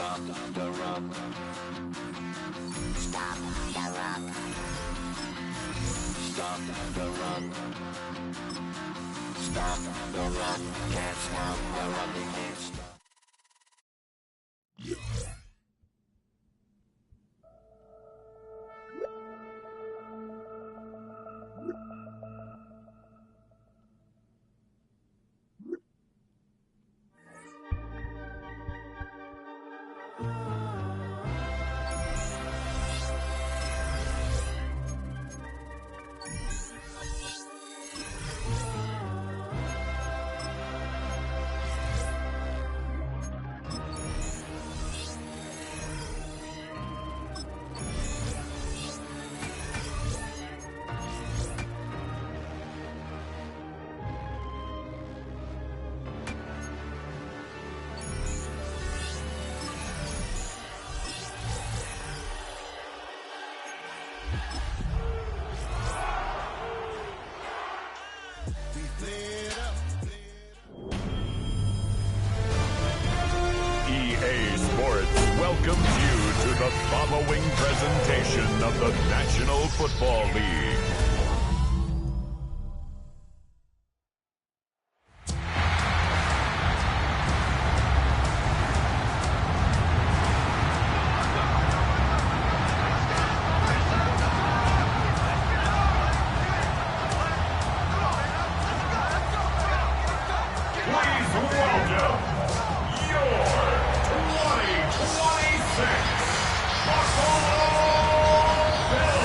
Stop the run. Stop the run. Stop the run. Stop the run. Can't stop the run. They can't stop. Welcomes you to the following presentation of the National Football League. Please welcome your 2026 Buffalo Bills.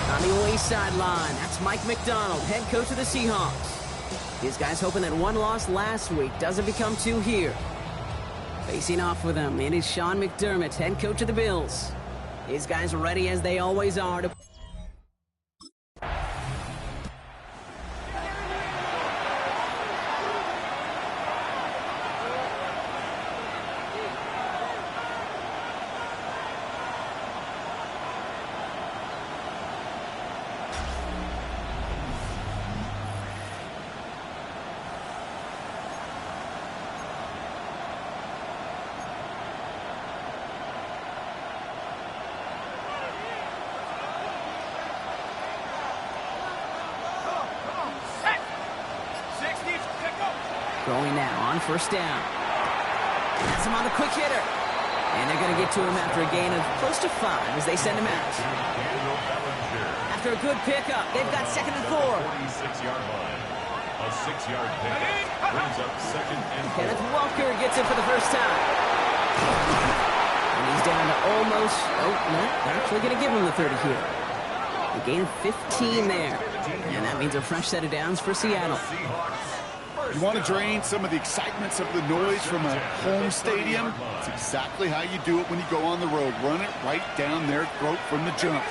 On the away sideline, that's Mike McDonald, head coach of the Seahawks. These guys hoping that one loss last week doesn't become two here. Facing off with him, it is Sean McDermott, head coach of the Bills. These guys are ready as they always are to... Throwing now on first down. That's him on the quick hitter. And they're going to get to him after a gain of close to 5 as they send him out. After a good pickup, they've got 2nd and 4. 46-yard line. A 6-yard pickup brings up 2nd and 4. Kenneth Walker gets it for the first time. And he's down to almost... Oh, no, they're actually going to give him the 30 here. A gain of 15 there. And that means a fresh set of downs for Seattle. You want to drain some of the excitements of the noise from a home stadium? It's exactly how you do it when you go on the road. Run it right down their throat from the jump.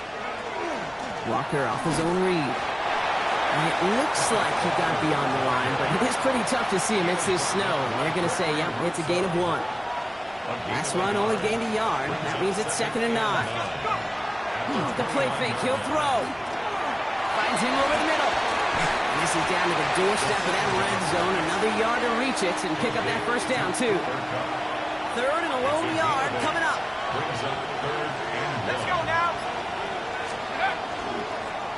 Walker off his own read. And it looks like he got beyond the line, but it is pretty tough to see amidst this snow. They're going to say, yep, it's a gain of 1. Last run only gained a yard. That means it's 2nd and 9. The play fake. He'll throw. Finds him over the middle. This is down to the doorstep of that red zone. Another yard to reach it and pick up that first down, too. 3rd and a lone yard coming up. Let's go now.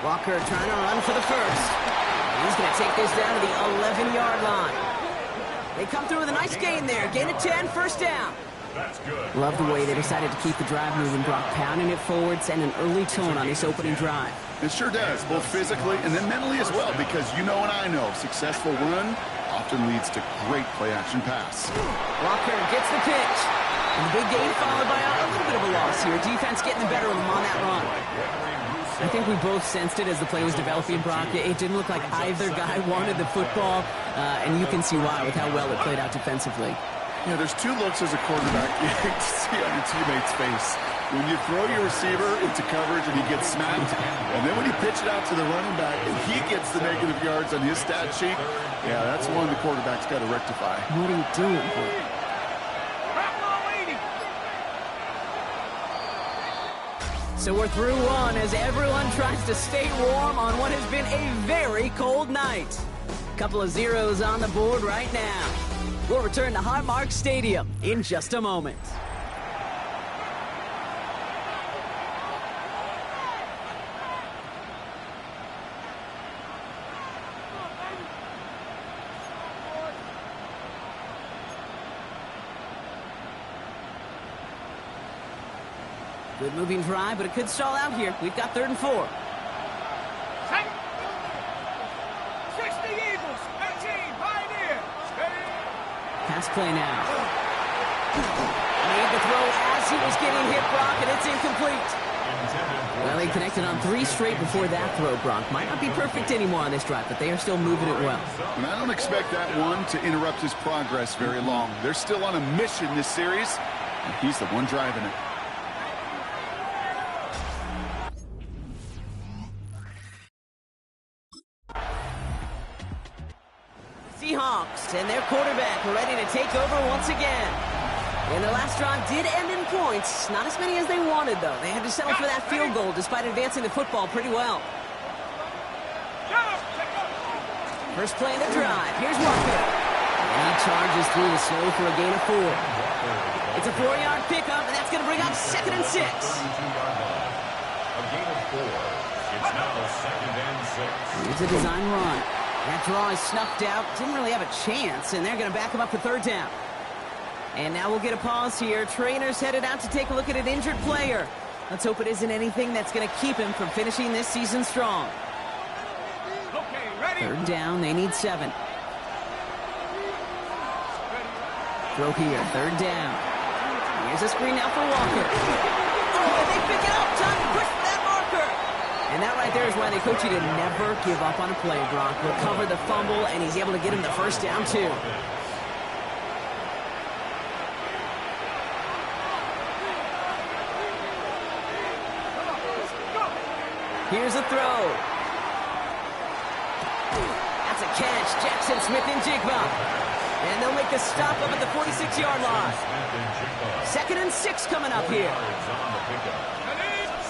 Walker trying to run for the first. He's going to take this down to the 11-yard line. They come through with a nice gain there. Gain of 10, first down. That's good. Love the way they decided to keep the drive moving. Brock pounding it forward, send an early tone on this opening drive. It sure does, both physically and then mentally as well, because you know and I know, successful run often leads to great play-action pass. Walker gets the pitch. And the big gain followed by a little bit of a loss here. Defense getting the better of them on that run. I think we both sensed it as the play was developing, Brock. It didn't look like either guy wanted the football, and you can see why with how well it played out defensively. Yeah, there's 2 looks as a quarterback you hate to see on your teammate's face. When you throw your receiver into coverage and he gets smacked, and then when you pitch it out to the running back and he gets the negative yards on his stat sheet, yeah, that's one the quarterback's got to rectify. What are you doing, boy? So we're through one as everyone tries to stay warm on what has been a very cold night. Couple of zeros on the board right now. We'll return to Highmark Stadium in just a moment. Good moving drive, but it could stall out here. We've got 3rd and 4. 60 Eagles, 18 Pioneer. Steady. Pass play now. Made the throw as he was getting hit, Brock, and it's incomplete. Well, he connected on 3 straight before that throw, Brock. Might not be perfect anymore on this drive, but they are still moving it well. And I don't expect that one to interrupt his progress very long. They're still on a mission this series, and he's the one driving it. Seahawks and their quarterback ready to take over once again. And the last drive did end in points. Not as many as they wanted, though. They had to settle for that field goal despite advancing the football pretty well. First play of the drive. Here's Walker. And he charges through the snow for a gain of 4. It's a 4-yard pickup, and that's going to bring up 2nd and 6. A gain of 4. It's now 2nd and 6. Here's a design run. That draw is snuffed out. Didn't really have a chance, and they're going to back him up for 3rd down. And now we'll get a pause here. Trainer's headed out to take a look at an injured player. Let's hope it isn't anything that's going to keep him from finishing this season strong. Okay, ready? 3rd down, they need 7. Throw here, 3rd down. Here's a screen now for Walker. Oh, they pick it up. Time to push for that marker. And that right there is why they coach you to never give up on a play, Brock. Recover the fumble, and he's able to get him the 1st down, too. Here's a throw. That's a catch. Jackson Smith and Jigba. And they'll make the stop up at the 46-yard line. 2nd and 6 coming up here.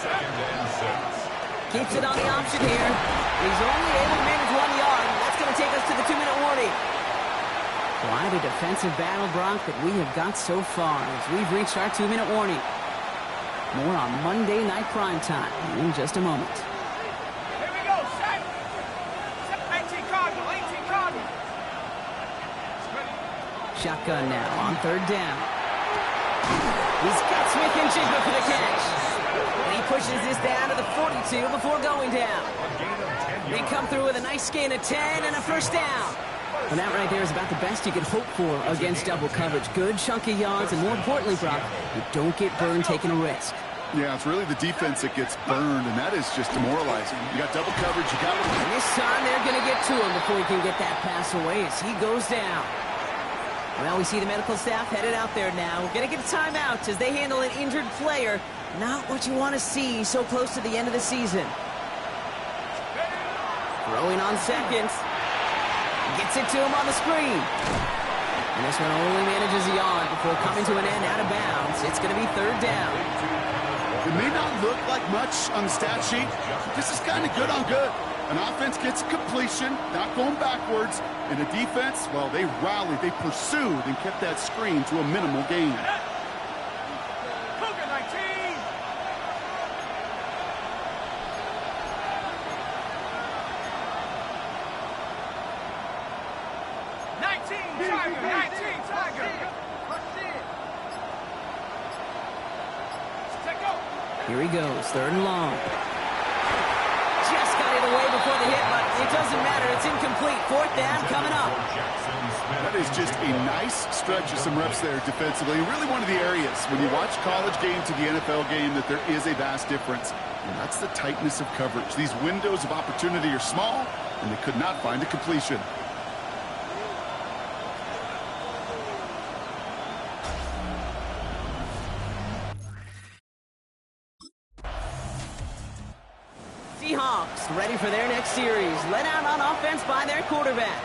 2nd and 6. Keeps it on the option here. He's only able to manage 1 yard. That's going to take us to the 2-minute warning. Quite a defensive battle, Brock, that we have got so far as we've reached our 2-minute warning. More on Monday Night Primetime in just a moment. Here we go, set. 18 Cardinal, 18 Cardinal. Shotgun now on 3rd down. He's got Smith and Jigba for the catch. And he pushes this down to the 42 before going down. They come through with a nice gain of 10 and a 1st down. And that right there is about the best you could hope for against double coverage. Good chunky yards, and more importantly, Brock, you don't get burned taking a risk. Yeah, it's really the defense that gets burned, and that is just demoralizing. You got double coverage, you got him. And this time they're going to get to him before he can get that pass away as he goes down. Well, we see the medical staff headed out there now. We're going to get a timeout as they handle an injured player. Not what you want to see so close to the end of the season. Throwing on 2nd. Gets it to him on the screen. And this one only manages a yard before coming to an end out of bounds. It's going to be 3rd down. It may not look like much on the stat sheet. This is kind of good on good. An offense gets completion, not going backwards. And a defense, well, they rallied, they pursued, and kept that screen to a minimal gain. Cougar 19. Here he goes, 3rd and long. Just got it away before the hit, but it doesn't matter. It's incomplete. 4th down coming up. That is just a nice stretch of some reps there defensively. Really one of the areas when you watch college game to the NFL game that there is a vast difference. And that's the tightness of coverage. These windows of opportunity are small, and they could not find a completion. Seahawks ready for their next series. Led out on offense by their quarterback.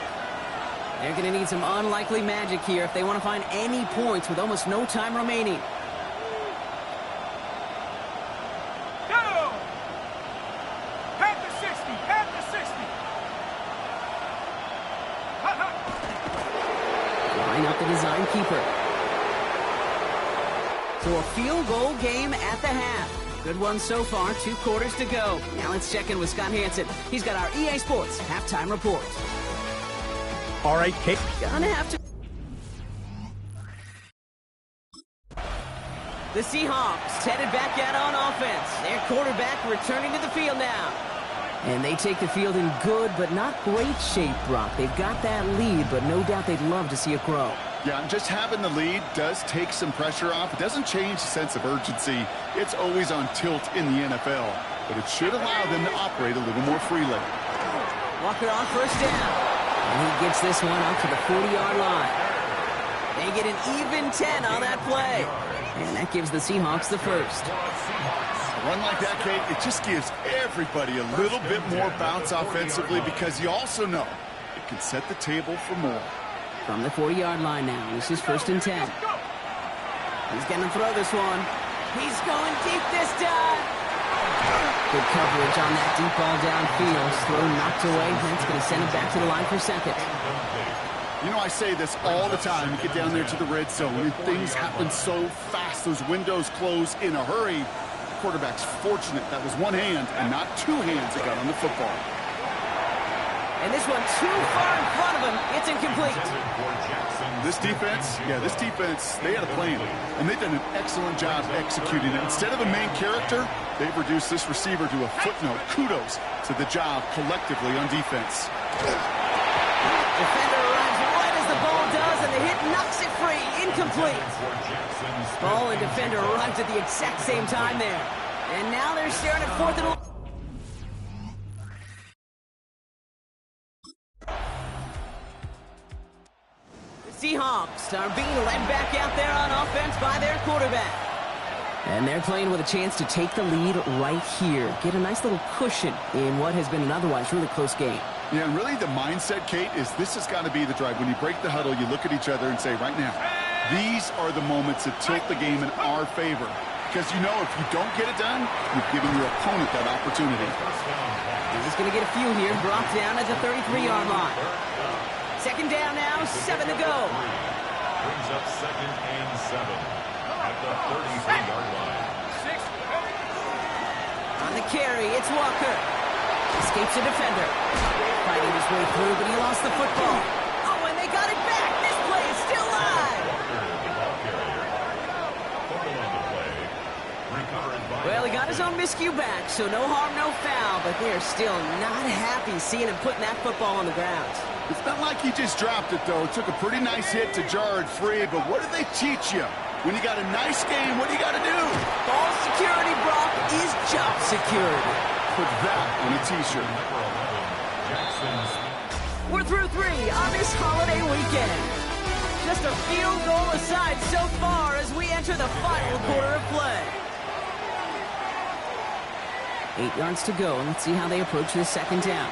They're going to need some unlikely magic here if they want to find any points with almost no time remaining. Go! So a field goal game at the half. Good one so far, 2 quarters to go. Now let's check in with Scott Hansen. He's got our EA Sports halftime report. All right, Kate. Gonna have to... The Seahawks headed back out on offense. Their quarterback returning to the field now. And they take the field in good but not great shape, Brock. They've got that lead, but no doubt they'd love to see it grow. Yeah, and just having the lead does take some pressure off. It doesn't change the sense of urgency. It's always on tilt in the NFL. But it should allow them to operate a little more freely. Walker on first down. And he gets this one up to the 40-yard line. They get an even 10 on that play. And that gives the Seahawks the first. A run like that, Kate, it just gives everybody a little bit more bounce offensively because you also know it can set the table for more. From the 40-yard line now, this is first and 10. He's going to throw this one. He's going deep this time. Good coverage on that deep ball downfield. Throw knocked away. That's going to send it back to the line for second. You know, I say this all the time. You get down there to the red zone, and things happen so fast. Those windows close in a hurry. The quarterback's fortunate that was one hand and not 2 hands that got on the football. And this one too far in front of him. It's incomplete. This defense, they had a plan. And they've done an excellent job executing it. Instead of a main character, they've reduced this receiver to a footnote. Kudos to the job collectively on defense. Defender arrives right as the ball does, and the hit knocks it free. Incomplete. Ball and defender arrived at the exact same time there. And now they're staring at 4th and 11. Seahawks are being led back out there on offense by their quarterback. And they're playing with a chance to take the lead right here. Get a nice little cushion in what has been an otherwise really close game. Yeah, and really the mindset, Kate, is this has got to be the drive. When you break the huddle, you look at each other and say, right now, these are the moments that tilt the game in our favor. Because you know if you don't get it done, you've given your opponent that opportunity. He's going to get a few here. Brought down at the 33-yard line. Second down now, 7 to go. Brings up 2nd and 7 at the 33-yard line. On the carry, it's Walker. Escapes a defender. Fighting his way through, but he lost the football. Oh, and they got it back. This play is still live. Well, he got his own miscue back, so no harm, no foul, but they're still not happy seeing him putting that football on the ground. It's not like he just dropped it, though. It took a pretty nice hit to jar it free, but what do they teach you? When you got a nice game, what do you got to do? Ball security, Brock, is job security. Put that on a T-shirt. We're through 3 on this holiday weekend. Just a field goal aside so far as we enter the final quarter of play. 8 yards to go, and let's see how they approach this second down.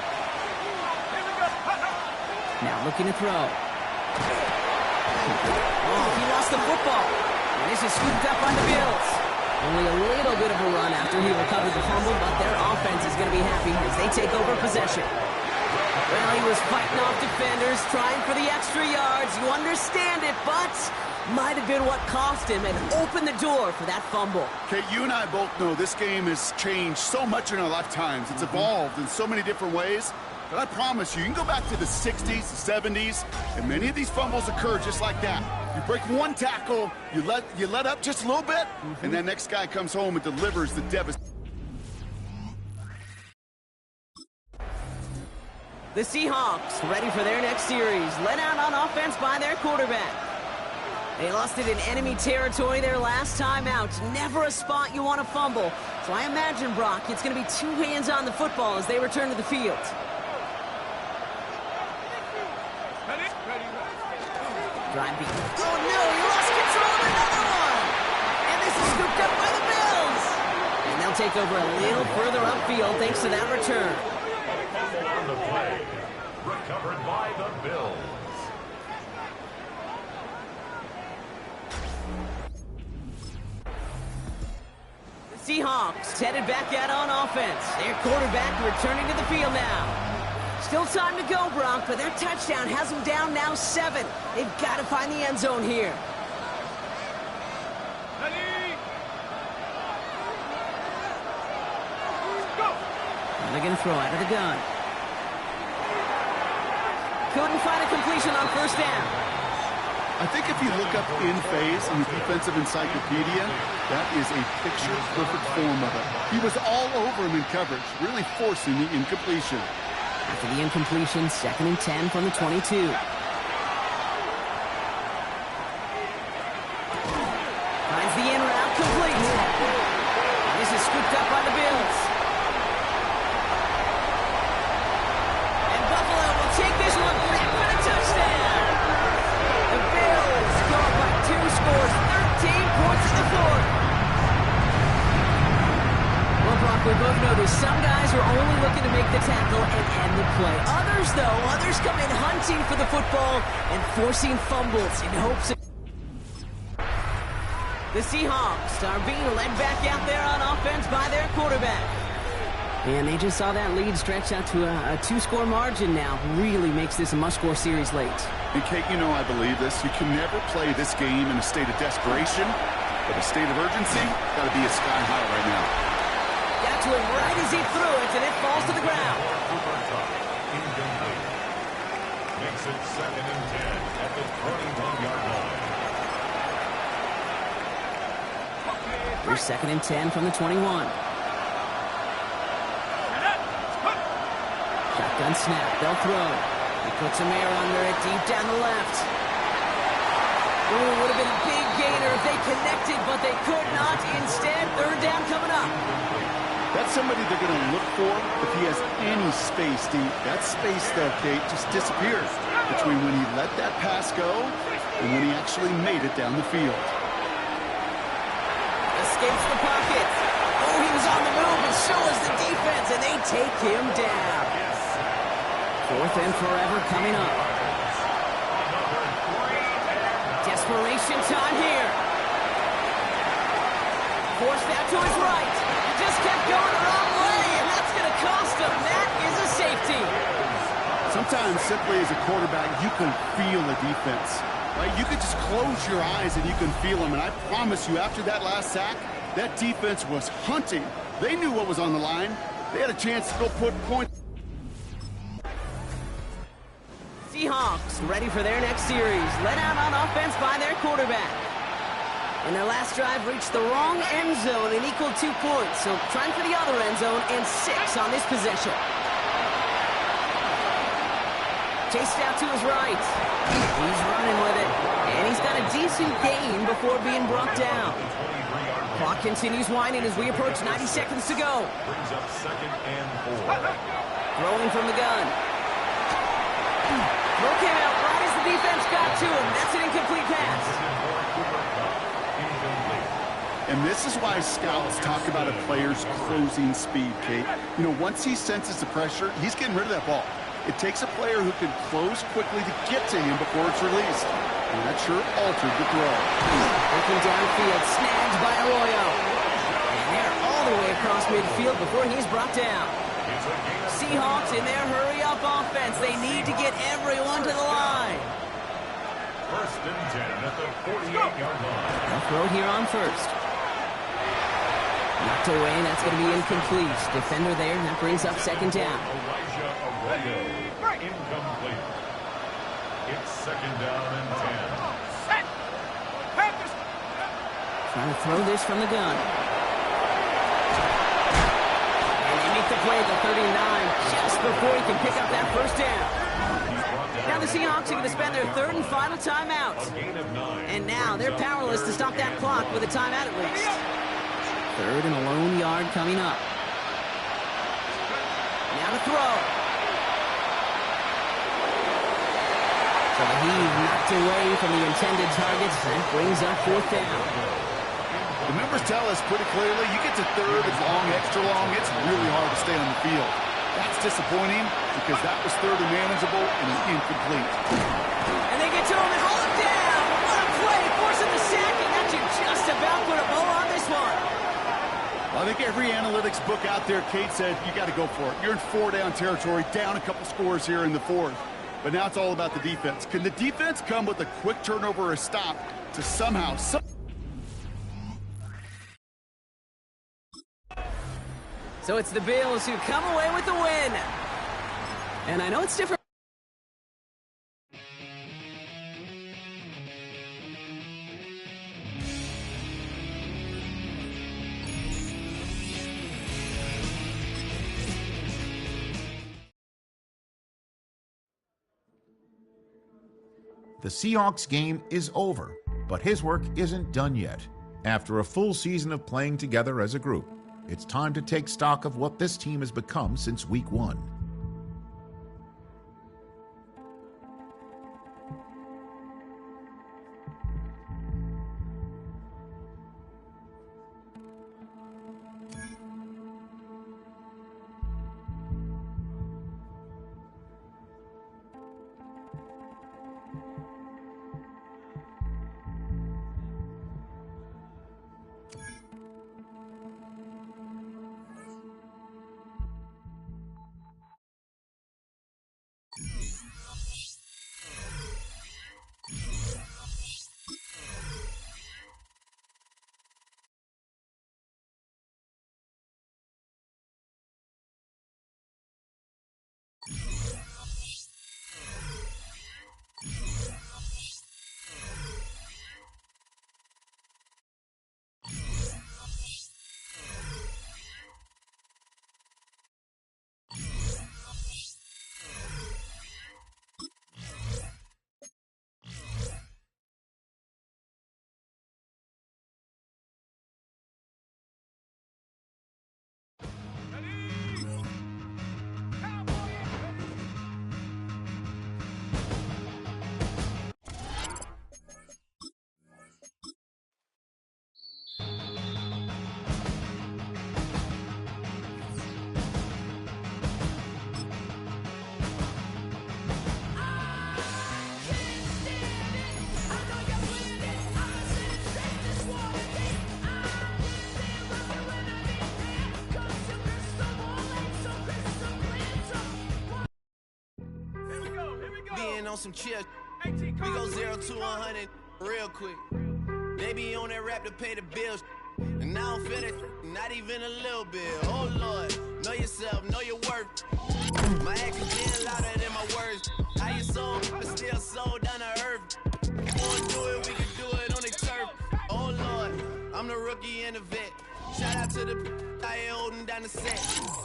Now looking to throw. Oh, he lost the football. And this is scooped up by the Bills. Only a little bit of a run after he recovered the fumble, but their offense is going to be happy as they take over possession. Well, he was fighting off defenders, trying for the extra yards. You understand it, but might have been what cost him and opened the door for that fumble. Okay, you and I both know this game has changed so much in our lifetimes. It's evolved in so many different ways. But I promise you, you can go back to the 60s, the 70s, and many of these fumbles occur just like that. You break one tackle, you let up just a little bit, and that next guy comes home and delivers the devastation. The Seahawks ready for their next series, led out on offense by their quarterback. They lost it in enemy territory their last time out. Never a spot you want to fumble. So I imagine, Brock, it's going to be 2 hands on the football as they return to the field. Drive beat. Oh, no, he lost control of another one. And this is scooped up by the Bills. And they'll take over a little further upfield thanks to that return. On the play, recovered by the Bills. The Seahawks headed back out on offense. Their quarterback returning to the field now. Still time to go, Brock, but their touchdown has them down now 7. They've got to find the end zone here. Ready? They're going to throw out of the gun. Couldn't find a completion on first down. I think if you look up in phase in the defensive encyclopedia, that is a picture-perfect form of it. He was all over him in coverage, really forcing the incompletion. After the incompletion, 2nd and 10 from the 22. Finds the in route, complete. And this is scooped up by the Bills. And Buffalo will take this one back for the touchdown. The Bills go up by 2 scores, 13 points in the fourth. Well, Brock, we both know this. Some guys are only looking to make the tackle and end the play. Others, though, come in hunting for the football and forcing fumbles in hopes of... The Seahawks are being led back out there on offense by their quarterback. And they just saw that lead stretch out to a 2-score margin now. Really makes this a must-score series late. And Kate, you know I believe this. You can never play this game in a state of desperation, but a state of urgency got to be a sky high right now. Got to him right as he threw it, and it falls to the ground. Makes it 2nd and 10 at the 21-yard line. Here's 2nd and 10 from the 21. Shotgun snap, they'll throw. He puts some air under it, deep down the left. Ooh, would have been a big gainer if they connected, but they could not. Instead, 3rd down coming up. That's somebody they're going to look for if he has any space deep. That space, though, Kate, just disappears between when he let that pass go and when he actually made it down the field. Escapes the pocket. Oh, he was on the move, and so was the defense, and they take him down. 4th and forever coming up. Desperation time here. Forced out to his right. He just kept going the wrong way, and that's going to cost him. That is a safety. Sometimes, simply as a quarterback, you can feel a defense. Right? You can just close your eyes and you can feel them. And I promise you, after that last sack, that defense was hunting. They knew what was on the line. They had a chance to go put points. Seahawks ready for their next series. Led out on offense by their quarterback. And their last drive reached the wrong end zone and equaled 2 points. So trying for the other end zone and 6 on this possession. Chased out to his right. He's running with it. And he's got a decent gain before being brought down. Clock continues winding as we approach 90 seconds to go. Brings up 2nd and 4. Throwing from the gun. Throw came out right as the defense got to him. That's an incomplete pass. And this is why scouts talk about a player's closing speed, Kate. You know, once he senses the pressure, he's getting rid of that ball. It takes a player who can close quickly to get to him before it's released. And that sure altered the throw. Looking downfield, snagged by Arroyo. And they're all the way across midfield before he's brought down. Seahawks in their hurry-up offense. They need to get everyone to the line. 1st and 10 at the 48-yard line. They'll throw here on first. Knocked away, that's going to be incomplete. Defender there, and that brings up 2nd down. Incomplete. It's 2nd down and 10. Trying to throw this from the gun. And they make the play at the 39 just before he can pick up that 1st down. Now the Seahawks are going to spend their 3rd and final timeout. And now they're powerless to stop that clock with a timeout at least. 3rd and a lone yard coming up. Now to throw. So the heave knocked away from the intended targets. That brings up 4th down. The numbers tell us pretty clearly, you get to 3rd, it's long, extra long, it's really hard to stay on the field. That's disappointing because that was 3rd and manageable and an incomplete. And they get to him and hold him down. What a play, forcing the sack, and that should just about put a bow on this one. Well, I think every analytics book out there, Kate said, you got to go for it. You're in 4-down territory, down a couple scores here in the 4th. But now it's all about the defense. Can the defense come with a quick turnover or a stop to somehow... So it's the Bills who come away with the win. And I know it's different. The Seahawks game is over, but his work isn't done yet. After a full season of playing together as a group, it's time to take stock of what this team has become since week 1. On some chill, we go 0 to 100 real quick. They be on that rap to pay the bills, and I don't feel it, not even a little bit. Oh Lord, know yourself, know your worth. My actions being louder than my words. How you soul, but still soul down to earth. Wanna do it, we can do it on the turf. Oh Lord, I'm the rookie and the vet. Shout out to the I ain't holding down the set.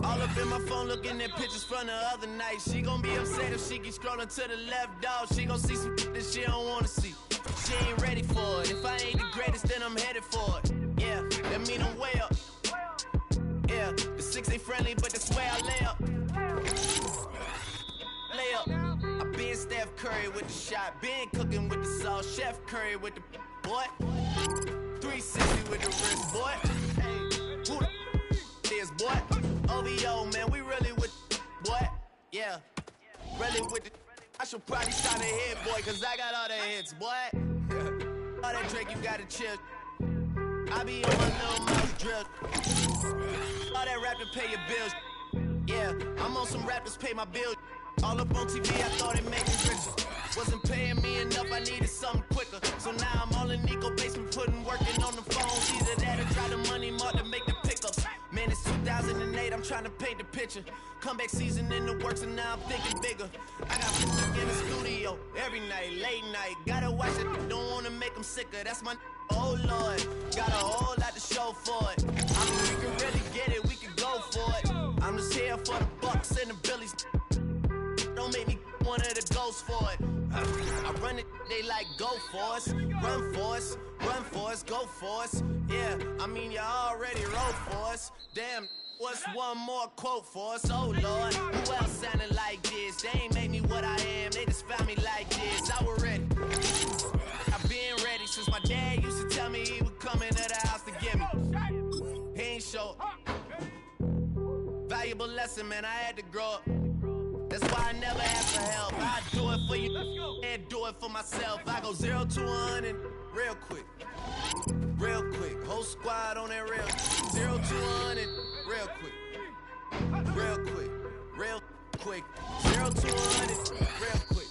All up in my phone looking at pictures from the other night. She gon' be upset if she keep scrolling to the left, dog. She gon' see some that she don't wanna see. She ain't ready for it. If I ain't the greatest, then I'm headed for it. Yeah, that mean I'm way up. Yeah, the 6 ain't friendly, but that's where I lay up. Lay up. I been Steph Curry with the shot. Been cooking with the sauce. Chef Curry with the boy. 360 with the wrist, boy. Hey, who the is, boy? OVO, man, we really with boy. Yeah, really with the. I should probably start a hit, boy, cause I got all the hits, boy. All that Drake, you gotta chill. I be on my little mouse drip. All that rap to pay your bills. Yeah, I'm on some rappers pay my bills. All up on TV, I thought it made me richer. Wasn't paying me enough, I needed something quicker. So now I'm all in Nico basement, working on the phones. Either that or try the money mark to make the pickups. Man, it's 2008, I'm trying to paint the picture. Comeback season in the works, and now I'm thinking bigger. I got in the studio every night, late night. Gotta watch it, don't wanna make them sicker. That's my oh Lord, got a whole lot to show for it. I mean, we can really get it, we can go for it. I'm just here for the Bucks and the Billies. Don't make me one of the ghosts for it. I run it, they like go for us, run for us, run for us, go for us. Yeah, I mean you already wrote for us. Damn, what's one more quote for us? Oh Lord, who else sounded like this? They ain't made me what I am, they just found me like this. I was ready, I've been ready since my dad used to tell me he would come into the house to get me. He ain't show valuable lesson, man, I had to grow up. That's why I never ask for help. I do it for you and do it for myself. I go 0 to 100 real quick. Real quick. Whole squad on that real. 0 to 100 real quick. Real quick. Real quick. 0 to 100 real quick.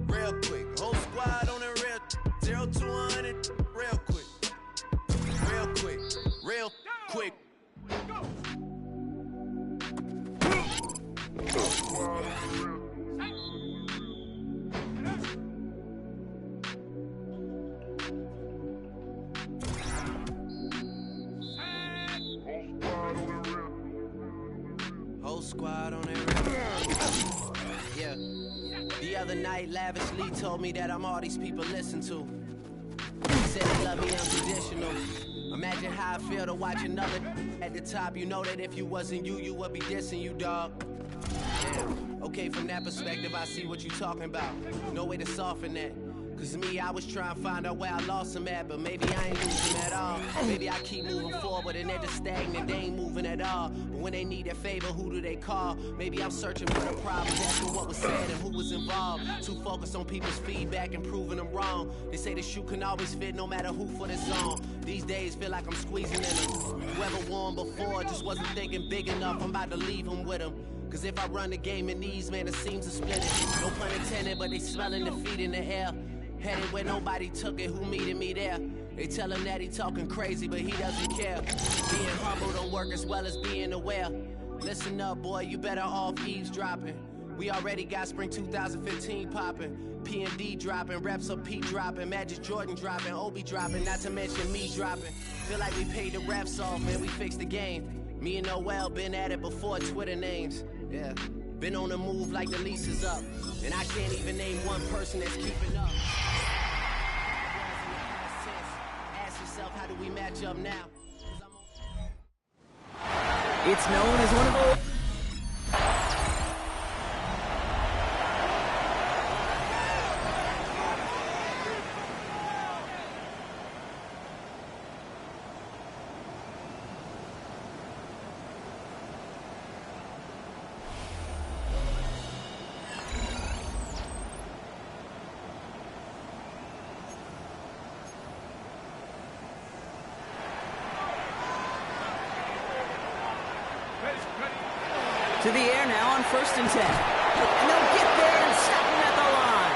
Real quick. Whole squad on that real. 0 to 100 real quick. Real quick. Real quick. whole squad on it. Yeah. The other night, Lavishly told me that I'm all these people listen to. He said they love me unconditional. Imagine how I feel to watch another at the top. You know that if you wasn't you, you would be dissing you, dog. Yeah. Okay, from that perspective, I see what you talking about. No way to soften that. Cause me, I was trying to find out where I lost them at, but maybe I ain't losing at all. Maybe I keep moving forward and they're just stagnant, they ain't moving at all. But when they need a favor, who do they call? Maybe I'm searching for the problems, asking what was said and who was involved. Too focused on people's feedback and proving them wrong. They say the shoe can always fit no matter who for this song. These days feel like I'm squeezing in them. Whoever won before just wasn't thinking big enough, I'm about to leave them with them. Cause if I run the game in these, man, it seems to split it. No pun intended, but they smelling defeat in the air. Headed where nobody took it, who meeted me there? They tell him that he talking crazy, but he doesn't care. Being humble don't work as well as being aware. Listen up, boy, you better off eavesdropping. We already got spring 2015 popping. P&D dropping, reps up P dropping, Magic Jordan dropping, Obi dropping, not to mention me dropping. Feel like we paid the refs off, man, we fixed the game. Me and Noel been at it before Twitter names. Yeah, been on the move like the lease is up. And I can't even name one person that's keeping up. Ask yourself, how do we match up now? It's known as one of those. To the air now on 1st and 10. And they'll get there and stop him at the line.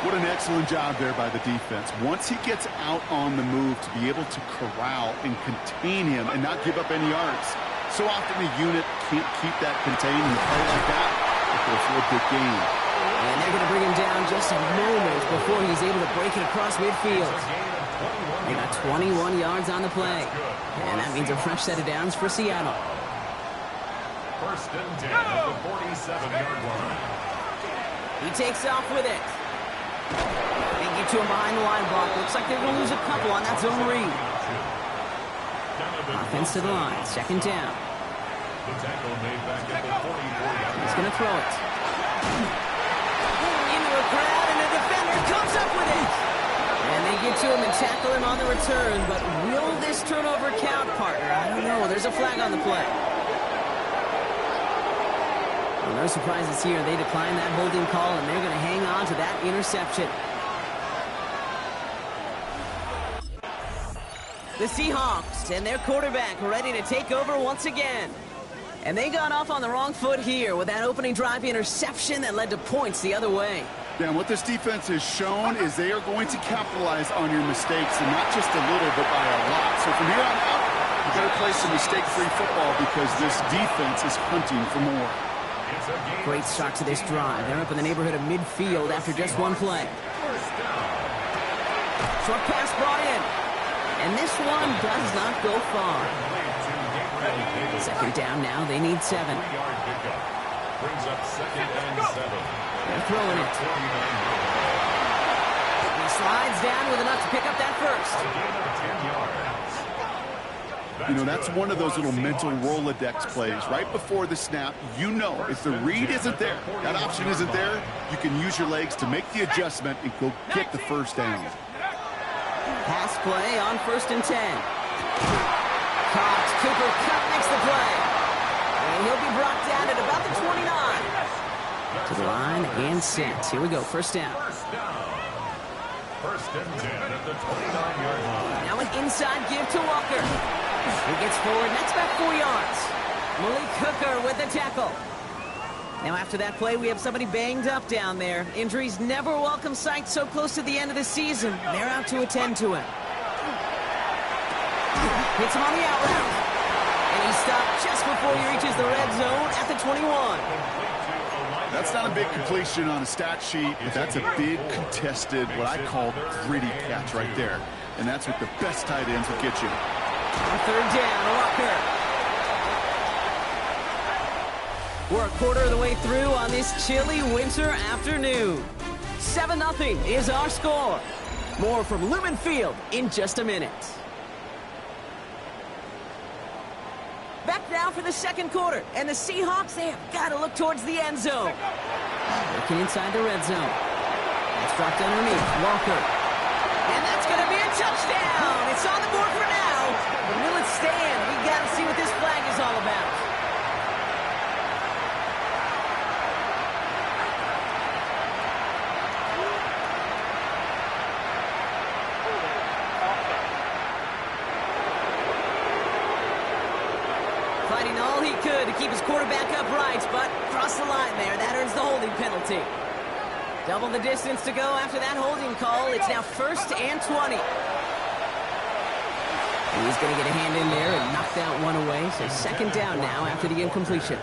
What an excellent job there by the defense. Once he gets out on the move, to be able to corral and contain him and not give up any yards. So often the unit can't keep that contained and play like that. It goes for a big game. And they're going to bring him down just a moment before he's able to break it across midfield. They got 21 yards on the play. And that means a fresh set of downs for Seattle. 1st and 10 at the 47-yard line. He takes off with it. They get to him behind the line block. Looks like they're going to lose a couple on that zone read. Offense to the line. 2nd down. The tackle made back at the 44-yard. He's going to throw it. Into a crowd, and the defender comes up with it. And they get to him and tackle him on the return. But will this turnover count, partner? I don't know. There's a flag on the play. Well, no surprises here. They decline that holding call, and they're going to hang on to that interception. The Seahawks and their quarterback ready to take over once again. And they got off on the wrong foot here with that opening drive interception that led to points the other way. Yeah, and what this defense has shown is they are going to capitalize on your mistakes, and not just a little, but by a lot. So from here on out, you got to play some mistake-free football because this defense is hunting for more. Great start to this drive. They're up in the neighborhood of midfield after just one play. Short pass brought in. And this one does not go far. 2nd down now. They need 7. Brings up 2nd and 7. They're throwing it. He slides down with enough to pick up that first. 10 yards. You know, that's one of those little mental Rolodex plays. Right before the snap, you know if the read isn't there, that option isn't there, you can use your legs to make the adjustment and go get the first down. Pass play on 1st and 10. Cox, Cooper Kupp makes the play. And he'll be brought down at about the 29. To the line and sent. Here we go, 1st down. 1st and 10 at the 29-yard line. Now an inside give to Walker. He gets forward, that's about 4 yards. Malik Hooker with the tackle. Now after that play, we have somebody banged up down there. Injuries never a welcome sight so close to the end of the season. They're out to attend to him. Hits him on the out route. And he stopped just before he reaches the red zone at the 21. That's not a big completion on a stat sheet, but that's a big contested, what I call gritty catch right there. And that's what the best tight ends will get you. On 3rd down, Walker. We're a quarter of the way through on this chilly winter afternoon. 7-0 is our score. More from Lumen Field in just a minute. Back now for the second quarter, and the Seahawks, they have got to look towards the end zone. Looking inside the red zone. It's dropped underneath. Walker. And that's going to be a touchdown. It's on the board for now. But will it stand? We got to see what this flag is all about. Fighting all he could to keep his quarterback upright, but crossed the line there. That earns the holding penalty. Double the distance to go after that holding call. It's now 1st and 20. He's going to get a hand in there and knock that one away. So 2nd down now after the incompletion.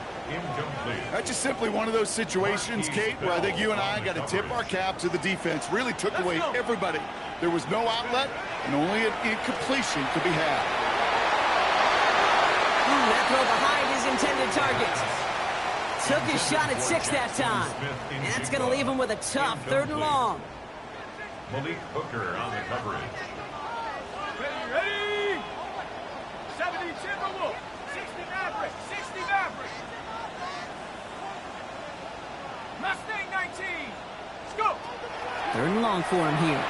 That's just simply one of those situations, Kate, where I think you and I got to tip our cap to the defense. Really took away everybody. There was no outlet, and only an incompletion could be had. That throw behind his intended target. Took his shot at 6 that time. And that's going to leave him with a tough 3rd and long. Malik Hooker on the coverage. Ready? 70 Timberwolf. 60 Maverick. 60 Maverick. Mustang 19. Let's go. 3rd and long for him here.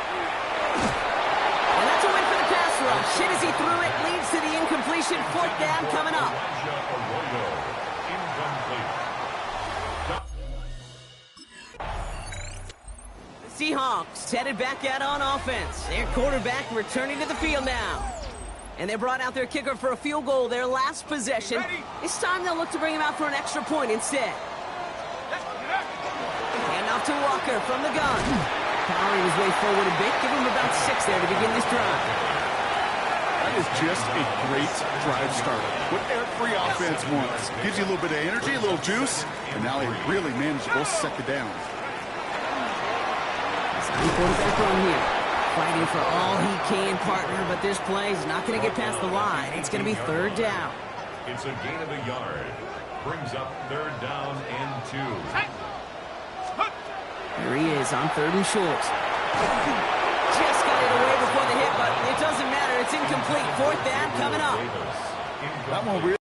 And that's a win for the pass rush. Shit as he threw it leads to the incompletion. 4th down coming up. Seahawks headed back out on offense. Their quarterback returning to the field now. And they brought out their kicker for a field goal their last possession. This time they'll look to bring him out for an extra point instead. Hand off to Walker from the gun. Powering his way forward a bit. Give him about 6 there to begin this drive. That is just a great drive starter. What every offense wants. Gives you a little bit of energy, a little juice, and now a really manageable 2nd down. Quarterback run here. Fighting for all he can, partner, but this play is not going to get past the line. It's going to be 3rd down. It's a gain of a yard. Brings up 3rd down and 2. Here he is on 3rd and short. Just got it away before the hit, but it doesn't matter. It's incomplete. 4th down coming up. That one really